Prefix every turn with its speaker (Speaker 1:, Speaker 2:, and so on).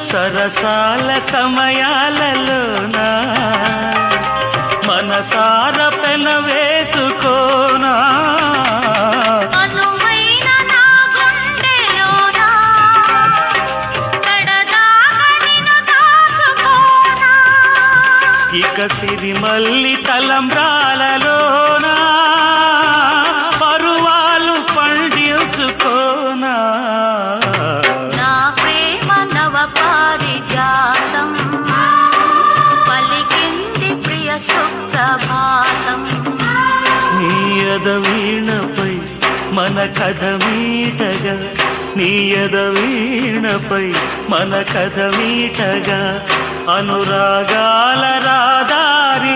Speaker 1: సరసాల సమయాలలోనా మనసార పెన వేసుకోనా ఇక సిరిమల్లి తలంబ్రాలలోనా పరువాలు పండించుకోనా
Speaker 2: నా ప్రేమ నవ పారిజాతం పలికింది ప్రియ సుప్రభాతం
Speaker 1: నీ ఎదవీణపై మన కథ మీటగా నీ ఎదవీణపై మన కథ మీటగా అనురాగాల రాదారి